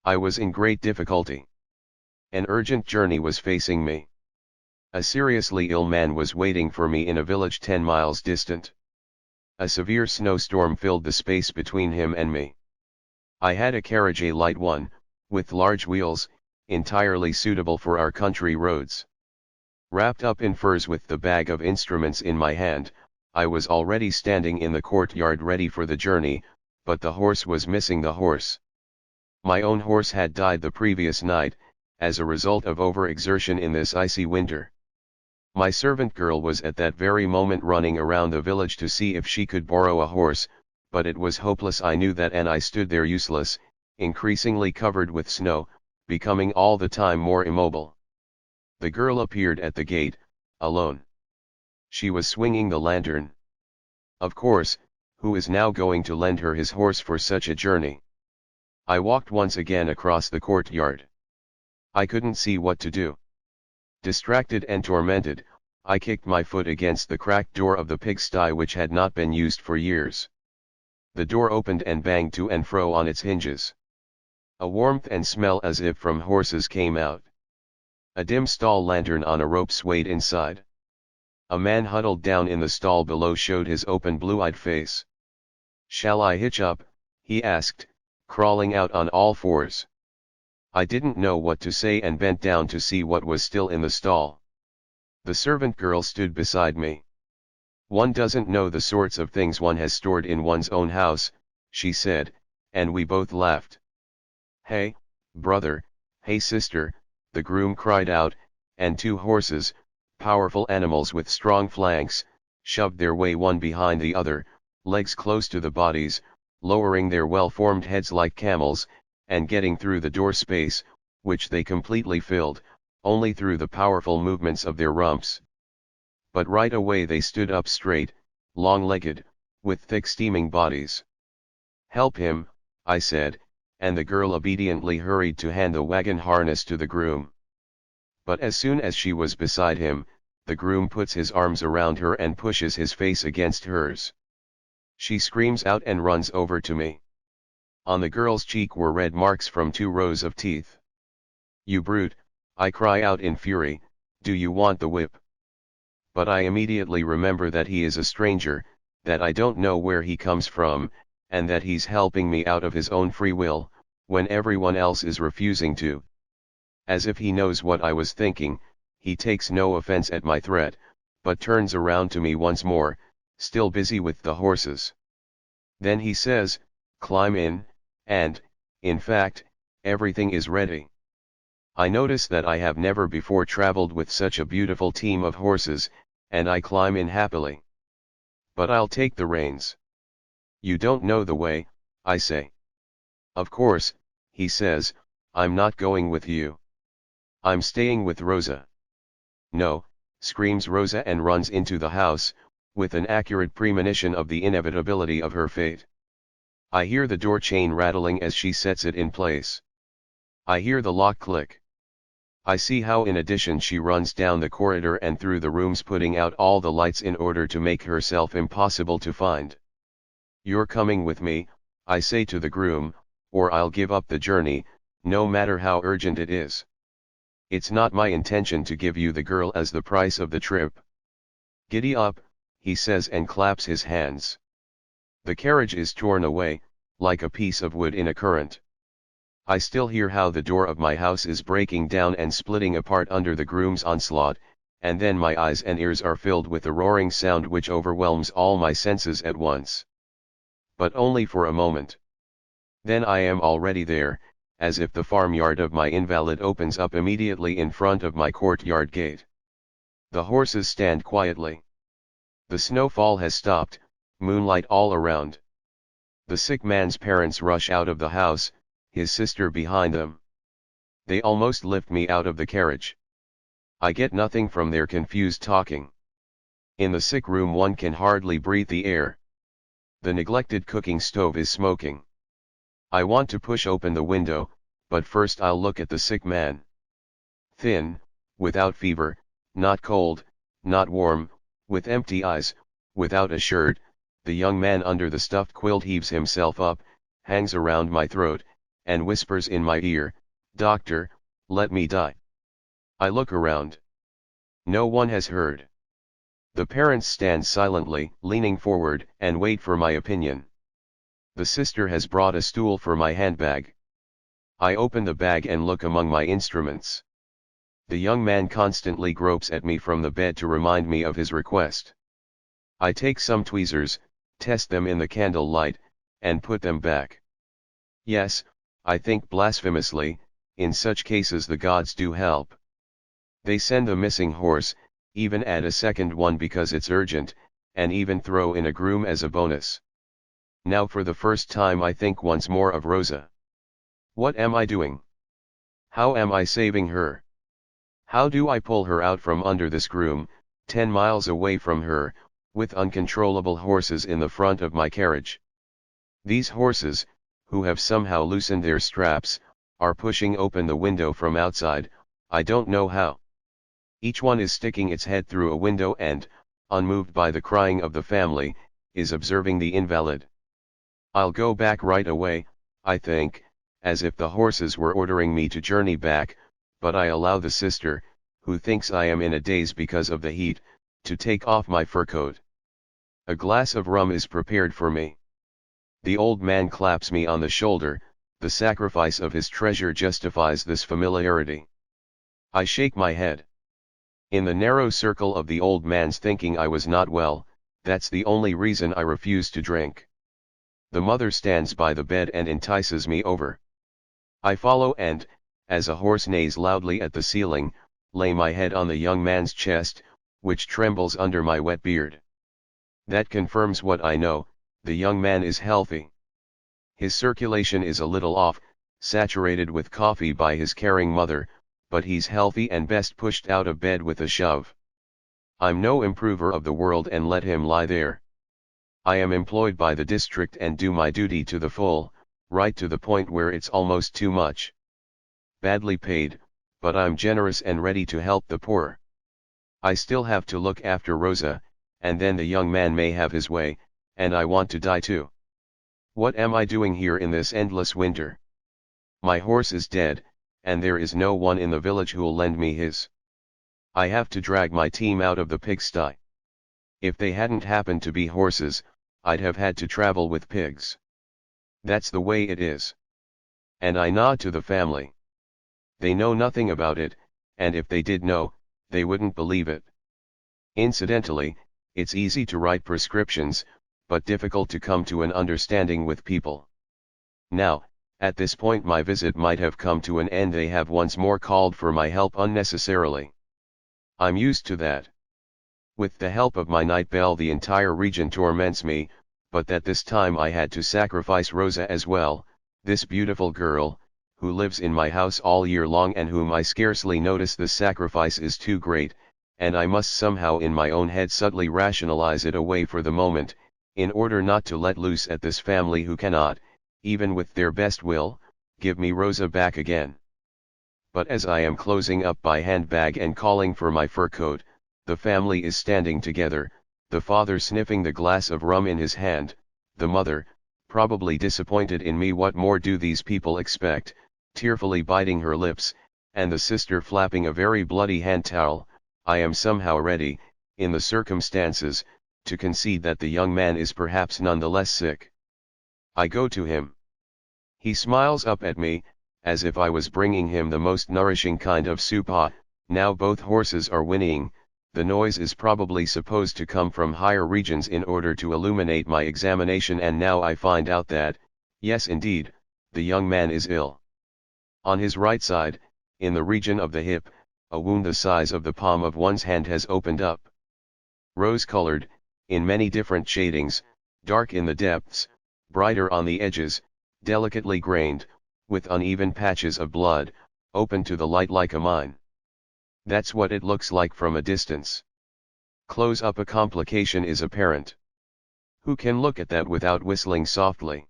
I was in great difficulty. An urgent journey was facing me. A seriously ill man was waiting for me in a village 10 miles distant. A severe snowstorm filled the space between him and me. I had a carriage, a light one, with large wheels, entirely suitable for our country roads. Wrapped up in furs with the bag of instruments in my hand, I was already standing in the courtyard ready for the journey, but the horse was missing. The horse. My own horse had died the previous night, as a result of overexertion in this icy winter. My servant girl was at that very moment running around the village to see if she could borrow a horse, but it was hopeless. I knew that, and I stood there useless, increasingly covered with snow, becoming all the time more immobile. The girl appeared at the gate, alone. She was swinging the lantern. Of course, who is now going to lend her his horse for such a journey? I walked once again across the courtyard. I couldn't see what to do. Distracted and tormented, I kicked my foot against the cracked door of the pigsty, which had not been used for years. The door opened and banged to and fro on its hinges. A warmth and smell as if from horses came out. A dim stall lantern on a rope swayed inside. A man huddled down in the stall below showed his open blue-eyed face. "Shall I hitch up?" he asked, crawling out on all fours. I didn't know what to say and bent down to see what was still in the stall. The servant girl stood beside me. "One doesn't know the sorts of things one has stored in one's own house," she said, and we both laughed. "Hey, brother, hey sister," the groom cried out, and 2 horses, powerful animals with strong flanks, shoved their way one behind the other, legs close to the bodies, lowering their well-formed heads like camels, and getting through the door space, which they completely filled, only through the powerful movements of their rumps. But right away they stood up straight, long-legged, with thick steaming bodies. "Help him," I said, and the girl obediently hurried to hand the wagon harness to the groom. But as soon as she was beside him, the groom puts his arms around her and pushes his face against hers. She screams out and runs over to me. On the girl's cheek were red marks from 2 rows of teeth. "You brute," I cry out in fury, "do you want the whip?" But I immediately remember that he is a stranger, that I don't know where he comes from, and that he's helping me out of his own free will, when everyone else is refusing to. As if he knows what I was thinking, he takes no offense at my threat, but turns around to me once more, still busy with the horses. Then he says, "Climb in," and, in fact, everything is ready. I notice that I have never before traveled with such a beautiful team of horses, and I climb in happily. "But I'll take the reins." "You don't know the way," I say. "Of course," he says, "I'm not going with you. I'm staying with Rosa." "No," screams Rosa and runs into the house, with an accurate premonition of the inevitability of her fate. I hear the door chain rattling as she sets it in place. I hear the lock click. I see how in addition she runs down the corridor and through the rooms, putting out all the lights in order to make herself impossible to find. "You're coming with me," I say to the groom, "or I'll give up the journey, no matter how urgent it is. It's not my intention to give you the girl as the price of the trip." "Giddy up," he says and claps his hands. The carriage is torn away, like a piece of wood in a current. I still hear how the door of my house is breaking down and splitting apart under the groom's onslaught, and then my eyes and ears are filled with a roaring sound which overwhelms all my senses at once. But only for a moment. Then I am already there, as if the farmyard of my invalid opens up immediately in front of my courtyard gate. The horses stand quietly. The snowfall has stopped, moonlight all around. The sick man's parents rush out of the house, his sister behind them. They almost lift me out of the carriage. I get nothing from their confused talking. In the sick room one can hardly breathe the air. The neglected cooking stove is smoking. I want to push open the window, but first I'll look at the sick man. Thin, without fever, not cold, not warm, with empty eyes, without a shirt, the young man under the stuffed quilt heaves himself up, hangs around my throat, and whispers in my ear, "Doctor, let me die." I look around. No one has heard. The parents stand silently, leaning forward, and wait for my opinion. The sister has brought a stool for my handbag. I open the bag and look among my instruments. The young man constantly gropes at me from the bed to remind me of his request. I take some tweezers, test them in the candle light, and put them back. Yes, I think blasphemously, in such cases the gods do help. They send the missing horse, even add a second one because it's urgent, and even throw in a groom as a bonus. Now for the first time I think once more of Rosa. What am I doing? How am I saving her? How do I pull her out from under this groom, 10 miles away from her, with uncontrollable horses in the front of my carriage? These horses, who have somehow loosened their straps, are pushing open the window from outside, I don't know how. Each one is sticking its head through a window and, unmoved by the crying of the family, is observing the invalid. I'll go back right away, I think, as if the horses were ordering me to journey back, but I allow the sister, who thinks I am in a daze because of the heat, to take off my fur coat. A glass of rum is prepared for me. The old man claps me on the shoulder, the sacrifice of his treasure justifies this familiarity. I shake my head. In the narrow circle of the old man's thinking I was not well, that's the only reason I refuse to drink. The mother stands by the bed and entices me over. I follow and, as a horse neighs loudly at the ceiling, lay my head on the young man's chest, which trembles under my wet beard. That confirms what I know, the young man is healthy. His circulation is a little off, saturated with coffee by his caring mother, but he's healthy and best pushed out of bed with a shove. I'm no improver of the world and let him lie there. I am employed by the district and do my duty to the full, right to the point where it's almost too much. Badly paid, but I'm generous and ready to help the poor. I still have to look after Rosa, and then the young man may have his way, and I want to die too. What am I doing here in this endless winter? My horse is dead, and there is no one in the village who'll lend me his. I have to drag my team out of the pigsty. If they hadn't happened to be horses, I'd have had to travel with pigs. That's the way it is. And I nod to the family. They know nothing about it, and if they did know, they wouldn't believe it. Incidentally, it's easy to write prescriptions, but difficult to come to an understanding with people. Now, at this point my visit might have come to an end. They have once more called for my help unnecessarily. I'm used to that. With the help of my night bell the entire region torments me, but that this time I had to sacrifice Rosa as well, this beautiful girl, who lives in my house all year long and whom I scarcely notice. The sacrifice is too great, and I must somehow in my own head subtly rationalize it away for the moment, in order not to let loose at this family who cannot, even with their best will, give me Rosa back again. But as I am closing up my handbag and calling for my fur coat, the family is standing together, the father sniffing the glass of rum in his hand, the mother, probably disappointed in me. What more do these people expect, tearfully biting her lips, and the sister flapping a very bloody hand towel. I am somehow ready, in the circumstances, to concede that the young man is perhaps none the less sick. I go to him. He smiles up at me, as if I was bringing him the most nourishing kind of soup. Now both horses are whinnying. The noise is probably supposed to come from higher regions in order to illuminate my examination, and now I find out that, yes indeed, the young man is ill. On his right side, in the region of the hip, a wound the size of the palm of one's hand has opened up. Rose-colored, in many different shadings, dark in the depths, brighter on the edges, delicately grained, with uneven patches of blood, open to the light like a mine. That's what it looks like from a distance. Close up a complication is apparent. Who can look at that without whistling softly?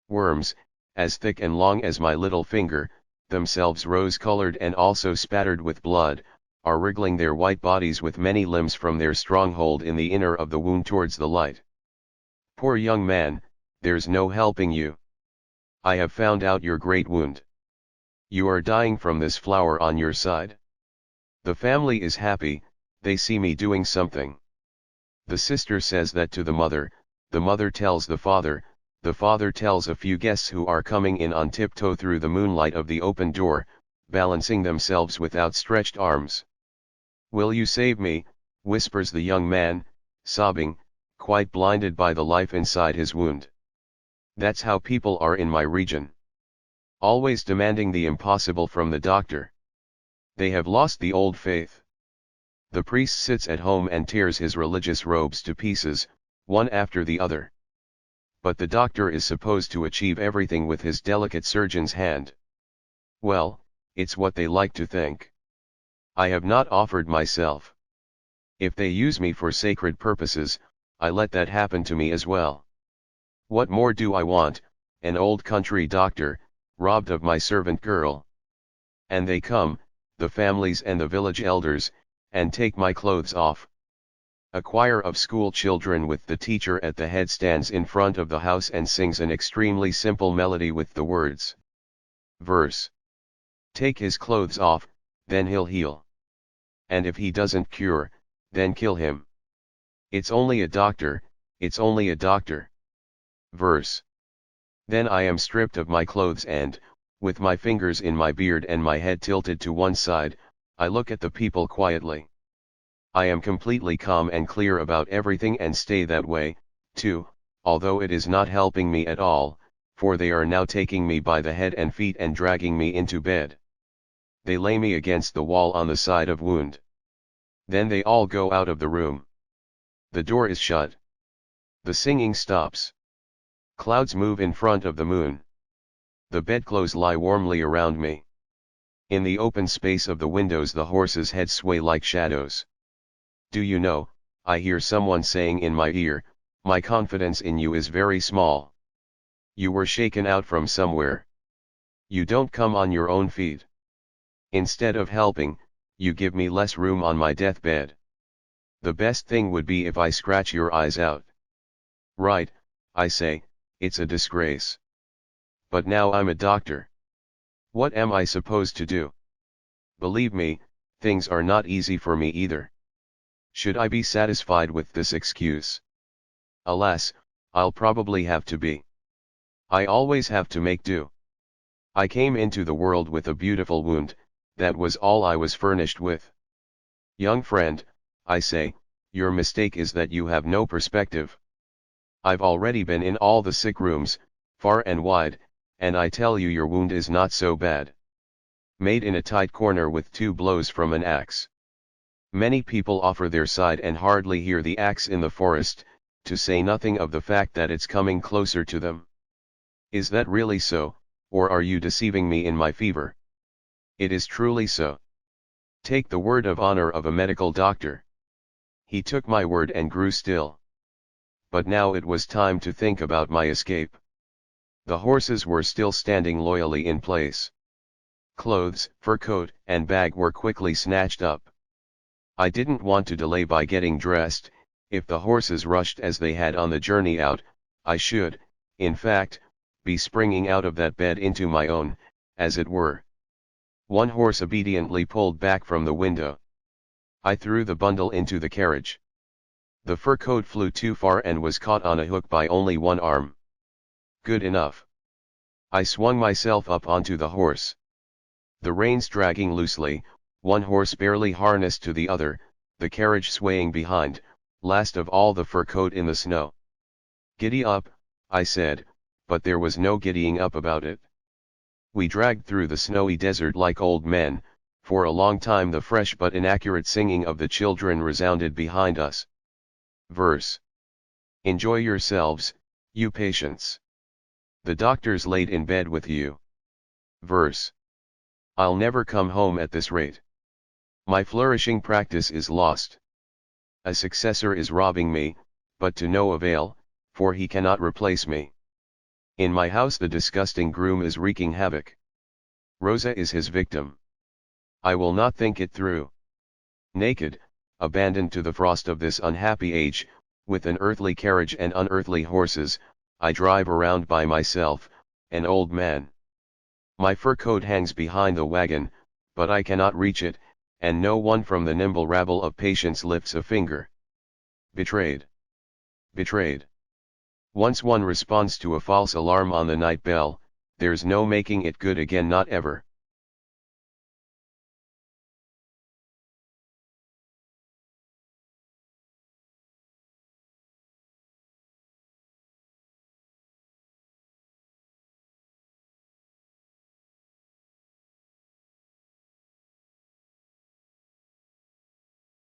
Worms, as thick and long as my little finger, themselves rose-colored and also spattered with blood, are wriggling their white bodies with many limbs from their stronghold in the inner of the wound towards the light. Poor young man, there's no helping you. I have found out your great wound. You are dying from this flower on your side. The family is happy, they see me doing something. The sister says that to the mother tells the father tells a few guests who are coming in on tiptoe through the moonlight of the open door, balancing themselves with outstretched arms. Will you save me, whispers the young man, sobbing, quite blinded by the life inside his wound. That's how people are in my region. Always demanding the impossible from the doctor. They have lost the old faith. The priest sits at home and tears his religious robes to pieces, one after the other. But the doctor is supposed to achieve everything with his delicate surgeon's hand. Well, it's what they like to think. I have not offered myself. If they use me for sacred purposes, I let that happen to me as well. What more do I want, an old country doctor, robbed of my servant girl? And they come, the families and the village elders, and take my clothes off. A choir of school children with the teacher at the head stands in front of the house and sings an extremely simple melody with the words. Verse. Take his clothes off, then he'll heal. And if he doesn't cure, then kill him. It's only a doctor, it's only a doctor. Verse. Then I am stripped of my clothes and, with my fingers in my beard and my head tilted to one side, I look at the people quietly. I am completely calm and clear about everything and stay that way, too, although it is not helping me at all, for they are now taking me by the head and feet and dragging me into bed. They lay me against the wall on the side of wound. Then they all go out of the room. The door is shut. The singing stops. Clouds move in front of the moon. The bedclothes lie warmly around me. In the open space of the windows the horses' heads sway like shadows. Do you know, I hear someone saying in my ear, my confidence in you is very small. You were shaken out from somewhere. You don't come on your own feet. Instead of helping, you give me less room on my deathbed. The best thing would be if I scratch your eyes out. Right, I say, it's a disgrace. But now I'm a doctor. What am I supposed to do? Believe me, things are not easy for me either. Should I be satisfied with this excuse? Alas, I'll probably have to be. I always have to make do. I came into the world with a beautiful wound, that was all I was furnished with. Young friend, I say, your mistake is that you have no perspective. I've already been in all the sick rooms, far and wide, and I tell you your wound is not so bad. Made in a tight corner with 2 blows from an axe. Many people offer their side and hardly hear the axe in the forest, to say nothing of the fact that it's coming closer to them. Is that really so, or are you deceiving me in my fever? It is truly so. Take the word of honor of a medical doctor. He took my word and grew still. But now it was time to think about my escape. The horses were still standing loyally in place. Clothes, fur coat, and bag were quickly snatched up. I didn't want to delay by getting dressed. If the horses rushed as they had on the journey out, I should, in fact, be springing out of that bed into my own, as it were. One horse obediently pulled back from the window. I threw the bundle into the carriage. The fur coat flew too far and was caught on a hook by only one arm. Good enough. I swung myself up onto the horse. The reins dragging loosely, one horse barely harnessed to the other, the carriage swaying behind, last of all the fur coat in the snow. Giddy up, I said, but there was no giddying up about it. We dragged through the snowy desert like old men. For a long time the fresh but inaccurate singing of the children resounded behind us. Verse. Enjoy yourselves, you patients. The doctor's laid in bed with you. Verse. I'll never come home at this rate. My flourishing practice is lost. A successor is robbing me, but to no avail, for he cannot replace me. In my house the disgusting groom is wreaking havoc. Rosa is his victim. I will not think it through. Naked, abandoned to the frost of this unhappy age, with an earthly carriage and unearthly horses, I drive around by myself, an old man. My fur coat hangs behind the wagon, but I cannot reach it, and no one from the nimble rabble of patients lifts a finger. Betrayed. Betrayed. Once one responds to a false alarm on the night bell, there's no making it good again, not ever.